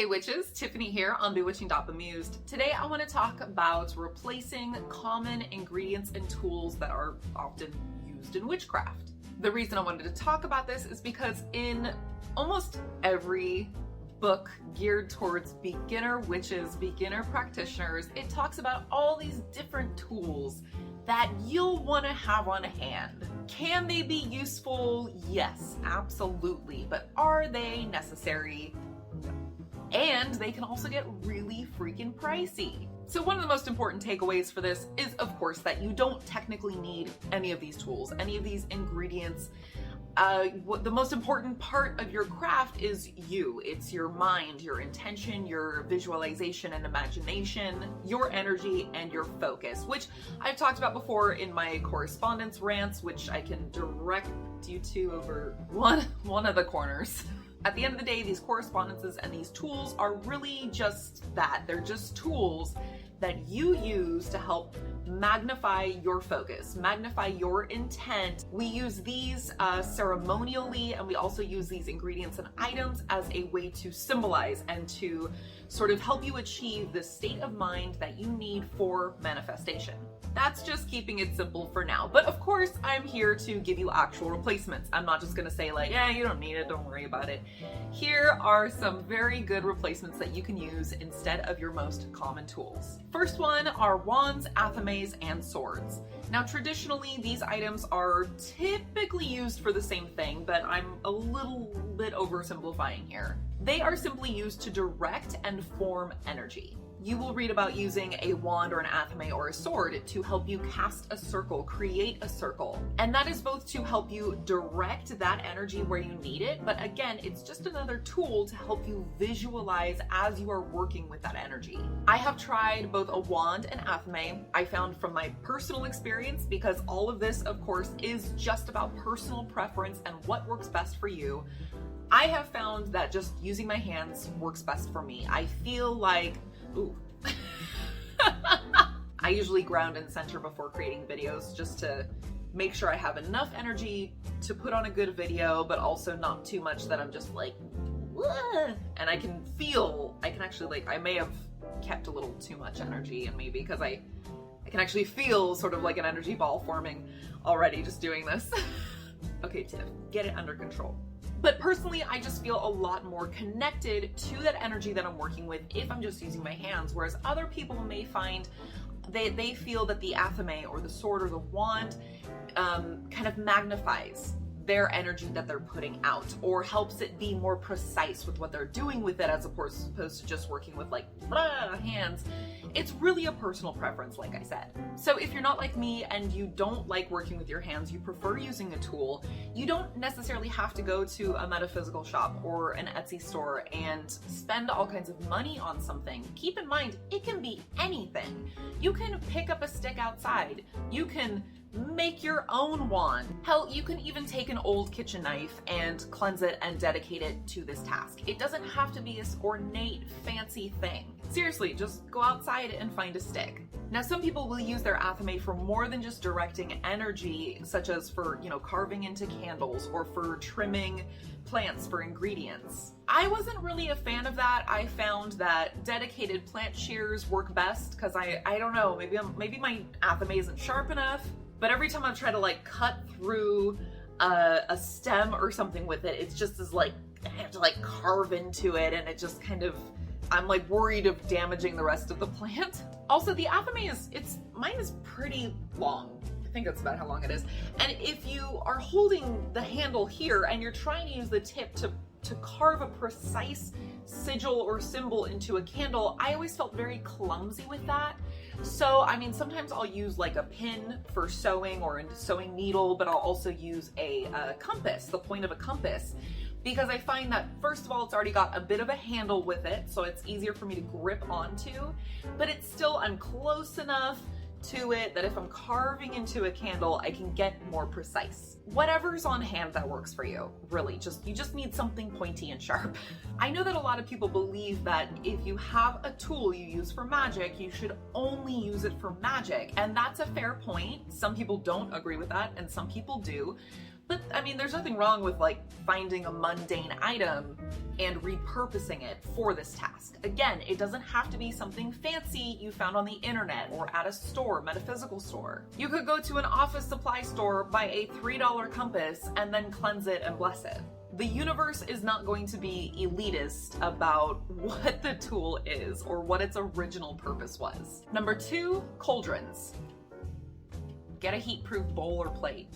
Witches, Tiffany here on Bewitching.Bemused. Today I want to talk about replacing common ingredients and tools that are often used in witchcraft. The reason I wanted to talk about this is because in almost every book geared towards beginner witches, beginner practitioners, it talks about all these different tools that you'll want to have on hand. Can they be useful? Yes, absolutely. But are they necessary? No. And they can also get really freaking pricey. So one of the most important takeaways for this is, of course, that you don't technically need any of these tools, any of these ingredients. The most important part of your craft is you. It's your mind, your intention, your visualization and imagination, your energy, and your focus, which I've talked about before in my correspondence rants, which I can direct you to over one of the corners. At the end of the day, these correspondences and these tools are really just that. They're just tools that you use to help magnify your focus, magnify your intent. We use these ceremonially, and we also use these ingredients and items as a way to symbolize and to sort of help you achieve the state of mind that you need for manifestation. That's just keeping it simple for now. But of course, I'm here to give you actual replacements. I'm not just gonna say like, yeah, you don't need it, don't worry about it. Here are some very good replacements that you can use instead of your most common tools. First one are wands, athames, and swords. Now, traditionally, these items are typically used for the same thing, but I'm a little bit oversimplifying here. They are simply used to direct and form energy. You will read about using a wand or an athame or a sword to help you cast a circle, create a circle. And that is both to help you direct that energy where you need it, but again, it's just another tool to help you visualize as you are working with that energy. I have tried both a wand and athame. I found from my personal experience, because all of this, of course, is just about personal preference and what works best for you. I have found that just using my hands works best for me. I feel like, ooh. I usually ground and center before creating videos just to make sure I have enough energy to put on a good video, but also not too much that I'm just like, whoa. And I can actually like, I may have kept a little too much energy in me because I can actually feel sort of like an energy ball forming already just doing this. Okay, Tiff, get it under control. But personally, I just feel a lot more connected to that energy that I'm working with if I'm just using my hands, whereas other people may find they feel that the athame or the sword or the wand kind of magnifies their energy that they're putting out, or helps it be more precise with what they're doing with it as opposed to just working with like hands. It's really a personal preference, like I said. So if you're not like me and you don't like working with your hands, you prefer using a tool, you don't necessarily have to go to a metaphysical shop or an Etsy store and spend all kinds of money on something. Keep in mind, it can be anything. You can pick up a stick outside. You can make your own wand. Hell, you can even take an old kitchen knife and cleanse it and dedicate it to this task. It doesn't have to be this ornate, fancy thing. Seriously, just go outside and find a stick. Now, some people will use their athame for more than just directing energy, such as for, carving into candles or for trimming plants for ingredients. I wasn't really a fan of that. I found that dedicated plant shears work best because I don't know, maybe my athame isn't sharp enough. But every time I try to like cut through a stem or something with it, it's just as like, I have to like carve into it, and it just kind of, I'm like worried of damaging the rest of the plant. Also, the athame mine is pretty long. I think that's about how long it is. And if you are holding the handle here and you're trying to use the tip to carve a precise sigil or symbol into a candle, I always felt very clumsy with that. So, sometimes I'll use like a pin for sewing or a sewing needle, but I'll also use a compass, the point of a compass, because I find that, first of all, it's already got a bit of a handle with it, so it's easier for me to grip onto, but I'm close enough to it that if I'm carving into a candle, I can get more precise. Whatever's on hand that works for you, really. You just need something pointy and sharp. I know that a lot of people believe that if you have a tool you use for magic, you should only use it for magic, and that's a fair point. Some people don't agree with that, and some people do. But I mean, there's nothing wrong with like finding a mundane item and repurposing it for this task. Again, it doesn't have to be something fancy you found on the internet or at a store, metaphysical store. You could go to an office supply store, buy a $3 compass, and then cleanse it and bless it. The universe is not going to be elitist about what the tool is or what its original purpose was. Number 2, cauldrons. Get a heat-proof bowl or plate.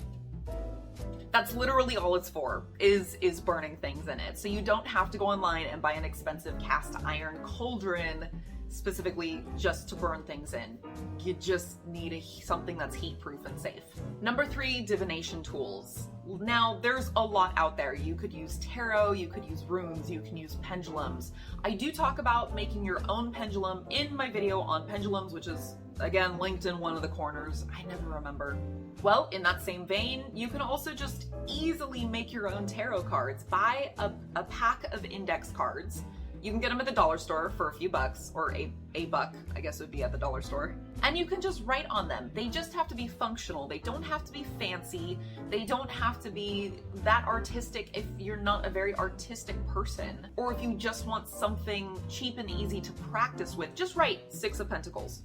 That's literally all it's for, is burning things in it. So you don't have to go online and buy an expensive cast iron cauldron specifically just to burn things in. You just need something that's heat-proof and safe. Number 3, divination tools. Now, there's a lot out there. You could use tarot, you could use runes, you can use pendulums. I do talk about making your own pendulum in my video on pendulums, which is, again, linked in one of the corners. I never remember. Well, in that same vein, you can also just easily make your own tarot cards. Buy a pack of index cards. You can get them at the dollar store for a few bucks, or a buck, I guess it would be at the dollar store. And you can just write on them. They just have to be functional. They don't have to be fancy. They don't have to be that artistic if you're not a very artistic person. Or if you just want something cheap and easy to practice with, just write 6 of Pentacles.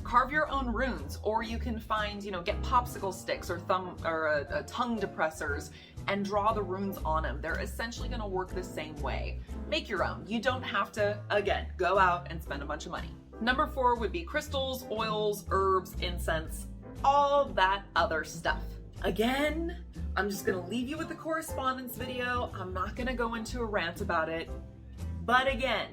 Carve your own runes, or you can find, get popsicle sticks or tongue depressors and draw the runes on them. They're essentially going to work the same way. Make your own. You don't have to, again, go out and spend a bunch of money. Number 4 would be crystals, oils, herbs, incense, all that other stuff. Again, I'm just going to leave you with the correspondence video. I'm not going to go into a rant about it. But again,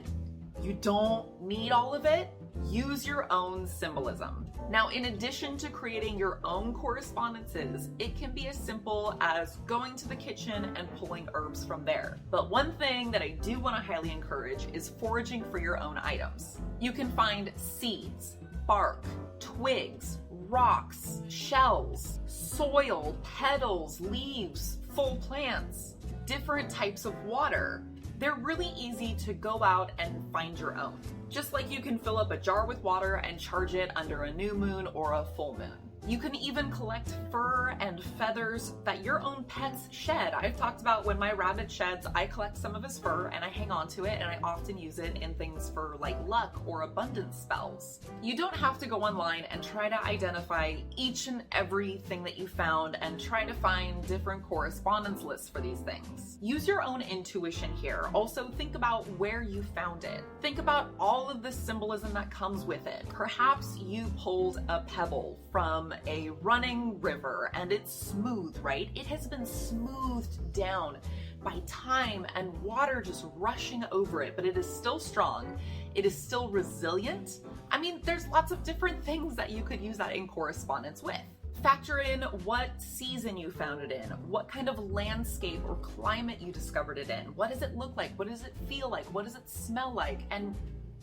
you don't need all of it. Use your own symbolism. Now, in addition to creating your own correspondences, it can be as simple as going to the kitchen and pulling herbs from there. But one thing that I do want to highly encourage is foraging for your own items. You can find seeds, bark, twigs, rocks, shells, soil, petals, leaves, full plants, different types of water. They're really easy to go out and find your own. Just like you can fill up a jar with water and charge it under a new moon or a full moon. You can even collect fur and feathers that your own pets shed. I've talked about when my rabbit sheds, I collect some of his fur and I hang on to it, and I often use it in things for like luck or abundance spells. You don't have to go online and try to identify each and everything that you found and try to find different correspondence lists for these things. Use your own intuition here. Also think about where you found it. Think about all of the symbolism that comes with it. Perhaps you pulled a pebble from a running river and it's smooth, right? It has been smoothed down by time and water just rushing over it, but it is still strong. It is still resilient. I mean, there's lots of different things that you could use that in correspondence with. Factor in what season you found it in, what kind of landscape or climate you discovered it in. What does it look like? What does it feel like? What does it smell like? And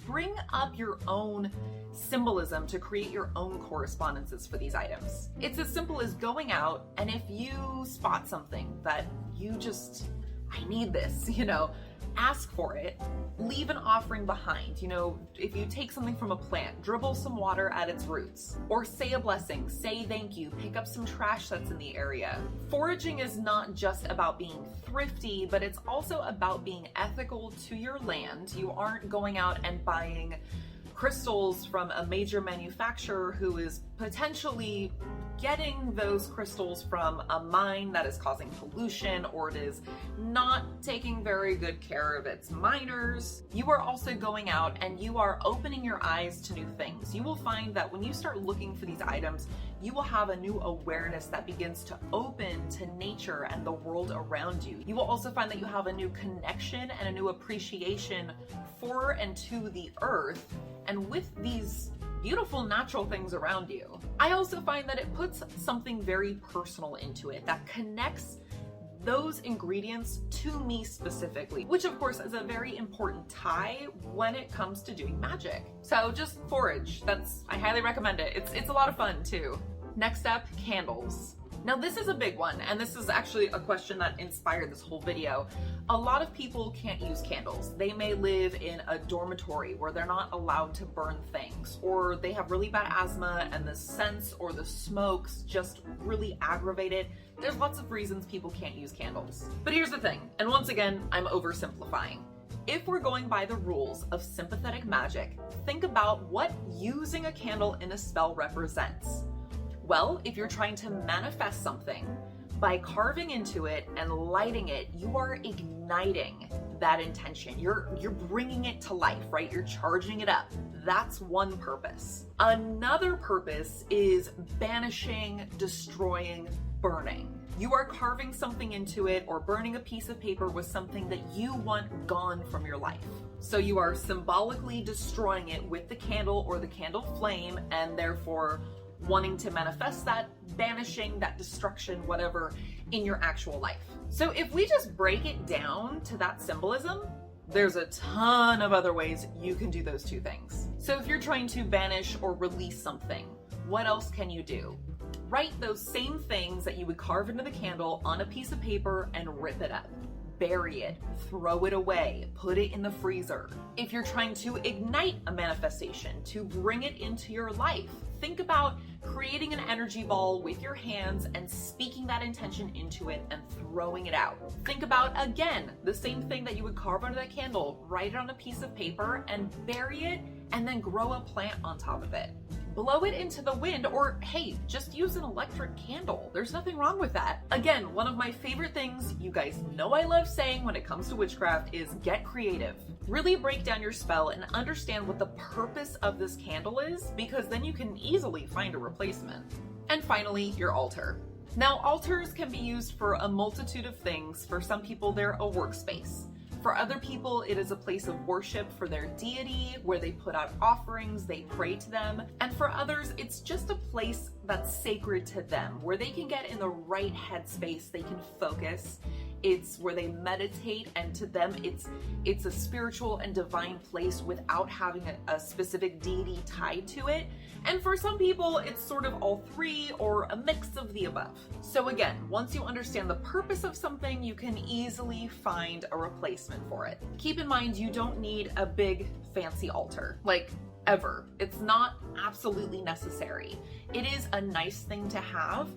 bring up your own symbolism to create your own correspondences for these items. It's as simple as going out, and if you spot something that you just, I need this, ask for it, leave an offering behind. If you take something from a plant, dribble some water at its roots, or say a blessing, say thank you, pick up some trash that's in the area. Foraging is not just about being thrifty, but it's also about being ethical to your land. You aren't going out and buying crystals from a major manufacturer who is potentially getting those crystals from a mine that is causing pollution, or it is not taking very good care of its miners. You are also going out and you are opening your eyes to new things. You will find that when you start looking for these items, you will have a new awareness that begins to open to nature and the world around you. You will also find that you have a new connection and a new appreciation for and to the earth, and with these beautiful natural things around you. I also find that it puts something very personal into it that connects those ingredients to me specifically, which of course is a very important tie when it comes to doing magic. So just forage. I highly recommend it. It's a lot of fun too. Next up, candles. Now this is a big one, and this is actually a question that inspired this whole video. A lot of people can't use candles. They may live in a dormitory where they're not allowed to burn things, or they have really bad asthma and the scents or the smokes just really aggravate it. There's lots of reasons people can't use candles. But here's the thing, and once again, I'm oversimplifying. If we're going by the rules of sympathetic magic, think about what using a candle in a spell represents. Well, if you're trying to manifest something, by carving into it and lighting it, you are igniting that intention. You're bringing it to life, right? You're charging it up. That's one purpose. Another purpose is banishing, destroying, burning. You are carving something into it or burning a piece of paper with something that you want gone from your life. So you are symbolically destroying it with the candle or the candle flame, and therefore wanting to manifest that banishing, that destruction, whatever, in your actual life. So if we just break it down to that symbolism, there's a ton of other ways you can do those two things. So if you're trying to banish or release something, what else can you do? Write those same things that you would carve into the candle on a piece of paper and rip it up. Bury it, throw it away, put it in the freezer. If you're trying to ignite a manifestation, to bring it into your life, think about creating an energy ball with your hands and speaking that intention into it and throwing it out. Think about, again, the same thing that you would carve under that candle, write it on a piece of paper and bury it, and then grow a plant on top of it. Blow it into the wind, or hey, just use an electric candle. There's nothing wrong with that. Again, one of my favorite things you guys know I love saying when it comes to witchcraft is get creative. Really break down your spell and understand what the purpose of this candle is, because then you can easily find a replacement. And finally, your altar. Now, altars can be used for a multitude of things. For some people, they're a workspace. For other people, it is a place of worship for their deity, where they put out offerings, they pray to them. And for others, it's just a place that's sacred to them, where they can get in the right headspace, they can focus. It's where they meditate, and to them, it's a spiritual and divine place without having a specific deity tied to it. And for some people, it's sort of all three or a mix of the above. So again, once you understand the purpose of something, you can easily find a replacement for it. Keep in mind, you don't need a big fancy altar, like ever. It's not absolutely necessary. It is a nice thing to have,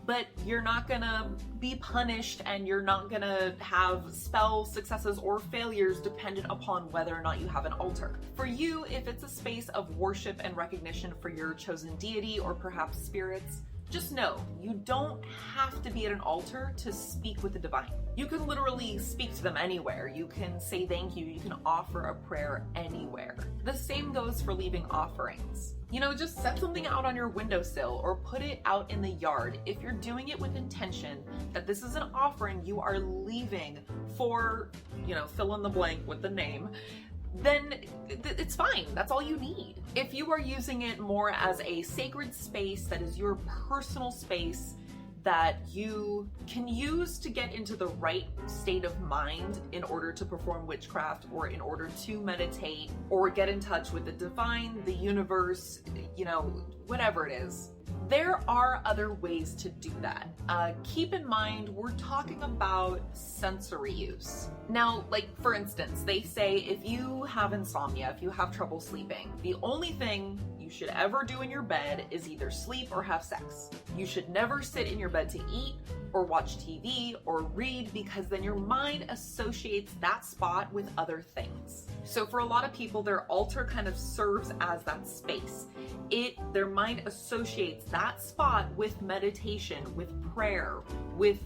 but you're not gonna be punished and you're not gonna have spell successes or failures dependent upon whether or not you have an altar. For you, if it's a space of worship and recognition for your chosen deity or perhaps spirits, just know you don't have to be at an altar to speak with the divine. You can literally speak to them anywhere. You can say thank you. You can offer a prayer anywhere. The same goes for leaving offerings. You know, just set something out on your windowsill or put it out in the yard. If you're doing it with intention that this is an offering you are leaving for, you know, fill in the blank with the name, then it's fine. That's all you need. If you are using it more as a sacred space that is your personal space that you can use to get into the right state of mind in order to perform witchcraft or in order to meditate or get in touch with the divine, the universe, you know, whatever it is, there are other ways to do that. Keep in mind, we're talking about sensory use. Now, like for instance, they say if you have insomnia, if you have trouble sleeping, the only thing you should ever do in your bed is either sleep or have sex. You should never sit in your bed to eat or watch TV or read, because then your mind associates that spot with other things. So for a lot of people, their altar kind of serves as that space. Their mind associates that spot with meditation, with prayer, with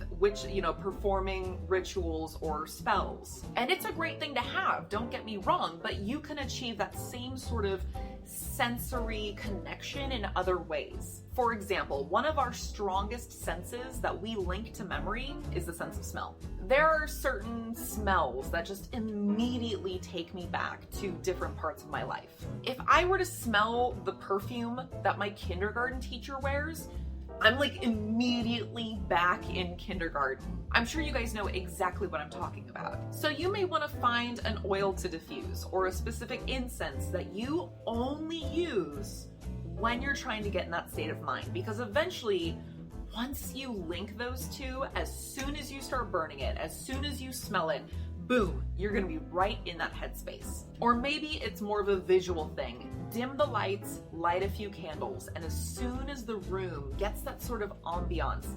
performing rituals or spells. And it's a great thing to have, don't get me wrong, but you can achieve that same sort of sensory connection in other ways. For example, one of our strongest senses that we link to memory is the sense of smell. There are certain smells that just immediately take me back to different parts of my life. If I were to smell the perfume that my kindergarten teacher wears, I'm like immediately back in kindergarten. I'm sure you guys know exactly what I'm talking about. So you may want to find an oil to diffuse or a specific incense that you only use when you're trying to get in that state of mind, because eventually once you link those two, as soon as you start burning it, as soon as you smell it, boom, you're gonna be right in that headspace. Or maybe it's more of a visual thing. Dim the lights, light a few candles, and as soon as the room gets that sort of ambiance,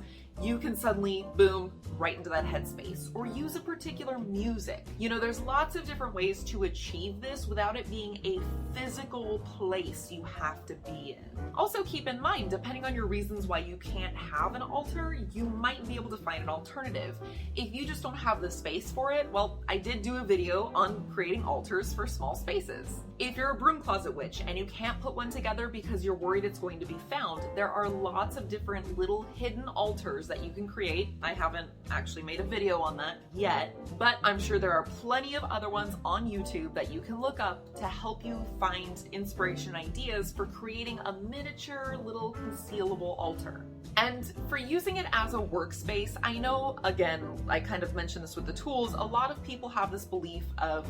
you can suddenly, boom, right into that headspace. Or use a particular music. You know, there's lots of different ways to achieve this without it being a physical place you have to be in. Also keep in mind, depending on your reasons why you can't have an altar, you might be able to find an alternative. If you just don't have the space for it, well, I did do a video on creating altars for small spaces. If you're a broom closet witch and you can't put one together because you're worried it's going to be found, there are lots of different little hidden altars that you can create. I haven't actually made a video on that yet, but I'm sure there are plenty of other ones on YouTube that you can look up to help you find inspiration ideas for creating a miniature little concealable altar. And for using it as a workspace, I know, again, I kind of mentioned this with the tools, a lot of people have this belief of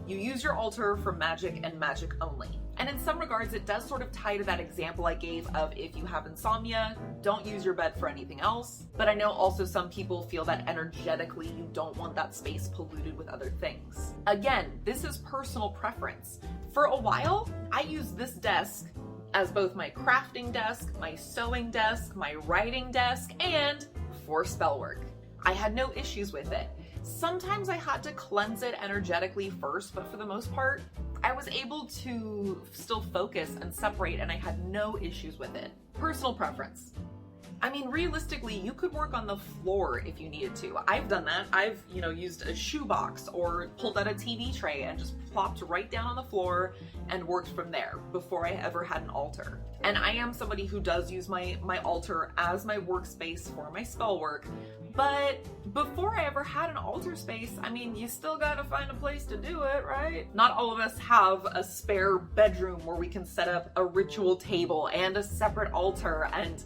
you use your altar for magic and magic only. And in some regards, it does sort of tie to that example I gave of if you have insomnia, don't use your bed for anything else. But I know also some people feel that energetically you don't want that space polluted with other things. Again, this is personal preference. For a while, I used this desk as both my crafting desk, my sewing desk, my writing desk, and for spell work. I had no issues with it. Sometimes I had to cleanse it energetically first, but for the most part, I was able to still focus and separate, and I had no issues with it. Personal preference. I mean, realistically, you could work on the floor if you needed to. I've done that. I've, used a shoebox or pulled out a TV tray and just plopped right down on the floor and worked from there before I ever had an altar. And I am somebody who does use my altar as my workspace for my spell work. But before I ever had an altar space, I mean, you still gotta find a place to do it, right? Not all of us have a spare bedroom where we can set up a ritual table and a separate altar and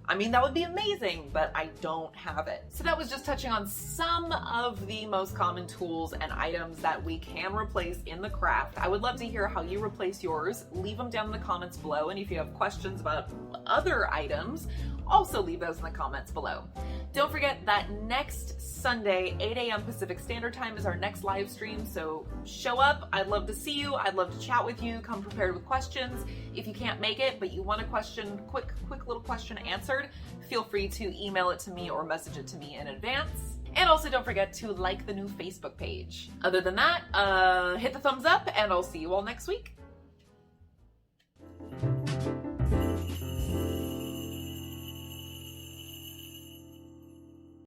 I mean, that would be amazing, but I don't have it. So that was just touching on some of the most common tools and items that we can replace in the craft. I would love to hear how you replace yours. Leave them down in the comments below, and if you have questions about other items, also leave those in the comments below. Don't forget that next Sunday, 8 a.m. Pacific Standard Time is our next live stream, so show up. I'd love to see you. I'd love to chat with you. Come prepared with questions. If you can't make it, but you want a question, quick little question answered, feel free to email it to me or message it to me in advance. And also don't forget to like the new Facebook page. Other than that, hit the thumbs up, and I'll see you all next week.